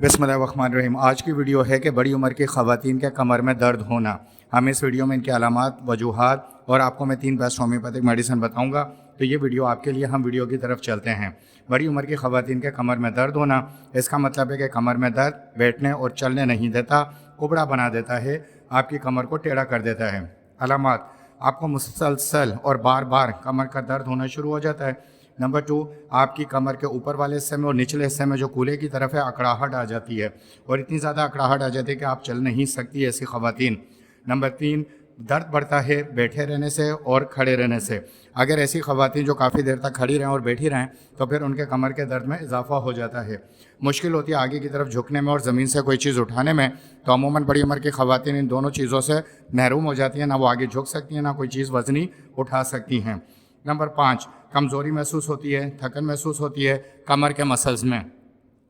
बिस्मिल्लाहिर्रहमानिर्रहीम। आज की वीडियो है कि बड़ी उम्र की ख़वातीन के कमर में दर्द होना। हम इस वीडियो में इनके अलामात, वजूहात और आपको मैं 3 बेस्ट होम्योपैथिक मेडिसिन बताऊंगा। तो ये वीडियो आपके लिए, हम वीडियो की तरफ चलते हैं। बड़ी उम्र की ख़वातीन के कमर में दर्द होना, इसका मतलब है कि कमर में दर्द बैठने और चलने नहीं देता, कुबड़ा बना देता है, आपकी कमर को टेढ़ा कर देता है। अलामात: आपको मुसलसल और बार बार कमर का दर्द होना शुरू हो जाता है। नंबर 2, आपकी कमर के ऊपर वाले हिस्से में और निचले हिस्से में जो कूल्हे की तरफ है अकड़ाहट आ जाती है, और इतनी ज़्यादा अकड़ाहट आ जाती है कि आप चल नहीं सकती ऐसी ख़वातीन। नंबर 3, दर्द बढ़ता है बैठे रहने से और खड़े रहने से। अगर ऐसी ख़वातीन जो काफ़ी देर तक खड़ी रहें और बैठी रहें तो फिर उनके कमर के दर्द में इजाफा हो जाता है। मुश्किल होती है आगे की तरफ झुकने में और ज़मीन से कोई चीज़ उठाने में। तो अमूमन बड़ी उम्र की ख़वातीन इन दोनों चीज़ों से महरूम हो जाती हैं, ना वो आगे झुक सकती हैं, ना कोई चीज़ वज़नी उठा सकती हैं। नंबर 5, कमज़ोरी महसूस होती है, थकन महसूस होती है कमर के मसल्स में।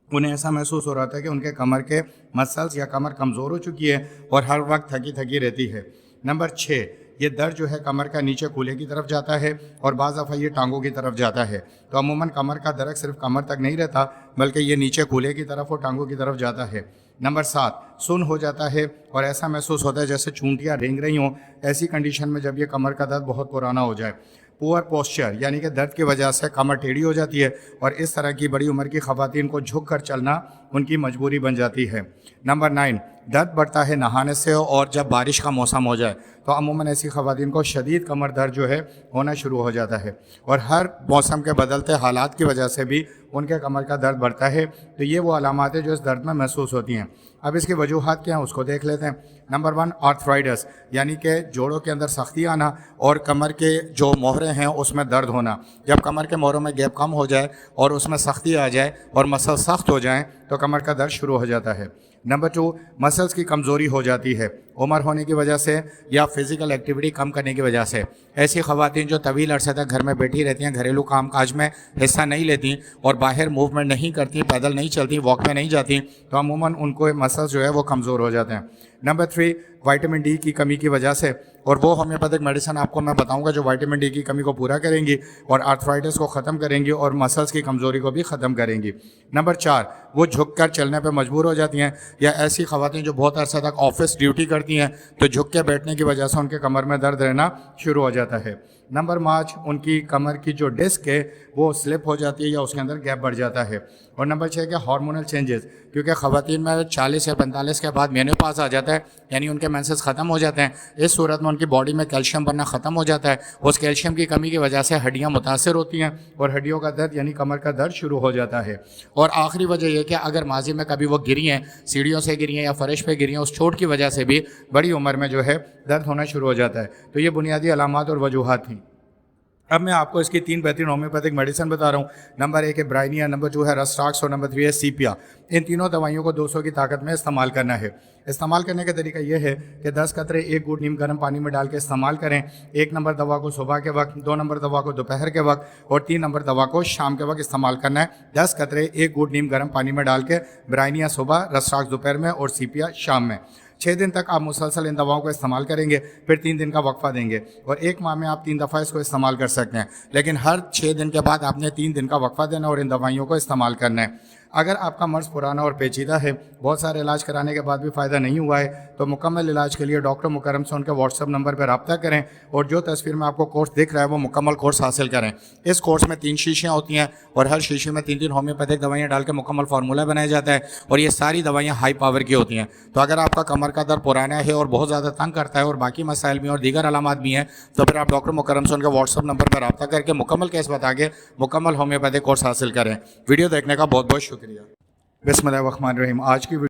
उन्हें ऐसा महसूस हो रहा था कि उनके कमर के मसल्स या कमर कमज़ोर हो चुकी है और हर वक्त थकी थकी रहती है। नंबर 6, ये दर्द जो है कमर का नीचे कूल्हे की तरफ जाता है और बाज़ दफ़ा ये टांगों की तरफ जाता है। तो अमूमन कमर का दर्द सिर्फ कमर तक नहीं रहता, बल्कि ये नीचे कूल्हे की तरफ और टांगों की तरफ जाता है। नंबर 7, सुन्न हो जाता है और ऐसा महसूस होता है जैसे चूंटियाँ रेंग रही हों। ऐसी कंडीशन में जब ये कमर का दर्द बहुत पुराना हो जाए। पुअर पोस्चर, यानी कि दर्द की वजह से कमर टेढ़ी हो जाती है और इस तरह की बड़ी उम्र की ख़वातीन को झुक कर चलना उनकी मजबूरी बन जाती है। नंबर 9, दर्द बढ़ता है नहाने से और जब बारिश का मौसम हो जाए तो अमूमन ऐसी ख़वातीन को शदीद कमर दर्द जो है होना शुरू हो जाता है, और हर मौसम के बदलते हालात की वजह से भी उनके कमर का दर्द बढ़ता है। तो ये वो अलामात है जो इस दर्द में महसूस होती हैं। अब इसकी वजूहात क्या हैं उसको देख लेते हैं। नंबर 1, आर्थराइटिस, यानी कि जोड़ों के अंदर सख्ती आना और कमर के जो मोहरे हैं उसमें दर्द होना। जब कमर के मोहरों में गैप कम हो जाए और उसमें सख्ती आ जाए और मसल सख्त हो जाएं तो कमर का दर्द शुरू हो जाता है। नंबर 2, मसल्स की कमज़ोरी हो जाती है उम्र होने की वजह से या फिज़िकल एक्टिविटी कम करने की वजह से। ऐसी ख़वातीन जो तवील अरसे तक घर में बैठी रहती हैं, घरेलू काम काज में हिस्सा नहीं लेती और बाहर मूवमेंट नहीं करती, पैदल नहीं चलती, वॉक में नहीं जाती, तो अमूमन उनको मसल्स जो है वो कमज़ोर हो जाते हैं। नंबर 3, विटामिन डी की कमी की वजह से, और वो होम्योपैथिक मेडिसिन आपको मैं बताऊंगा जो विटामिन डी की कमी को पूरा करेंगी और आर्थराइटिस को ख़त्म करेंगी और मसल्स की कमज़ोरी को भी ख़त्म करेंगी। नंबर 4, वो झुक कर चलने पर मजबूर हो जाती हैं, या ऐसी ख़वातीन जो बहुत अरसा तक ऑफिस ड्यूटी करती हैं तो झुक के बैठने की वजह से उनके कमर में दर्द रहना शुरू हो जाता है। नंबर 5, उनकी कमर की जो डिस्क है वो स्लिप हो जाती है या उसके अंदर गैप बढ़ जाता है। और नंबर 6 के हार्मोनल चेंजेस, क्योंकि ख़वातीन में 40 या 45 के बाद मेनोपॉज आ जाता है, यानी उनके मेंसेस ख़त्म हो जाते हैं। इस सूरत में उनकी बॉडी में कैल्शियम बनना ख़त्म हो जाता है। उस कैल्शियम की कमी की वजह से हड्डियाँ मुतासर होती हैं और हड्डियों का दर्द यानी कमर का दर्द शुरू हो जाता है। और आखिरी वजह यह कि अगर माजी में कभी वो गिरी हैं, सीढ़ियों से गिरी हैं या फर्श पे गिरी हैं, उस चोट की वजह से भी बड़ी उम्र में जो है दर्द होना शुरू हो जाता है। तो ये बुनियादी अलामात और वजूहात थी। अब मैं आपको इसकी 3 बेहतरीन होम्योपैथिक मेडिसिन बता रहा हूँ। नंबर 1 है ब्राइनिया, नंबर 2 है रस्टाक्स और नंबर 3 है सीपिया। इन तीनों दवाइयों को 200 की ताकत में इस्तेमाल करना है। इस्तेमाल करने का तरीका यह है कि 10 कतरे 1 घूंट नीम गर्म पानी में डाल के इस्तेमाल करें। 1 नंबर दवा को सुबह के वक्त, 2 नंबर दवा को दोपहर के वक्त और 3 नंबर दवा को शाम के वक्त इस्तेमाल करना है। 10 कतरे 1 घूंट नीम गर्म पानी में डाल के ब्राइनिया सुबह, रस्टाक्स दोपहर में और सीपिया शाम में। 6 दिन तक आप मुसलसल इन दवाओं को इस्तेमाल करेंगे, फिर 3 दिन का वक्फा देंगे और 1 माह में आप 3 दफ़ा इसको इस्तेमाल कर सकते हैं। लेकिन हर 6 दिन के बाद आपने 3 दिन का वक्फा देना और इन दवाइयों को इस्तेमाल करना है। अगर आपका मर्ज़ पुराना और पेचीदा है, बहुत सारे इलाज कराने के बाद भी फ़ायदा नहीं हुआ है, तो मुकम्मल इलाज के लिए डॉक्टर मुकर्रम से उनके व्हाट्सअप नंबर पर रब्ता करें और जो तस्वीर में आपको कोर्स दिख रहा है वो मुकम्मल कोर्स हासिल करें। इस कोर्स में 3 शीशियाँ होती हैं और हर शीशी में 3-3 होम्योपैथिक दवाइयाँ डाल के मुकम्मल फार्मूला बनाया जाता है और ये सारी दवाइयाँ हाई पावर की होती हैं। तो अगर आपका कमर का दर्द पुराना है और बहुत ज़्यादा तंग करता है और बाकी मसाइल भी और दीगर अलामात भी हैं, तो फिर आप डॉक्टर मुकर्रम से उनके व्हाट्सअप नंबर पर रब्ता करके मुकम्मल केस बता के मुकम्मल होम्योपैथिक कोर्स हासिल करें। वीडियो देखने का बहुत बहुत शुक्रिया। बिस्मिल्लाहिर्रहमानिर्रहीम। आज की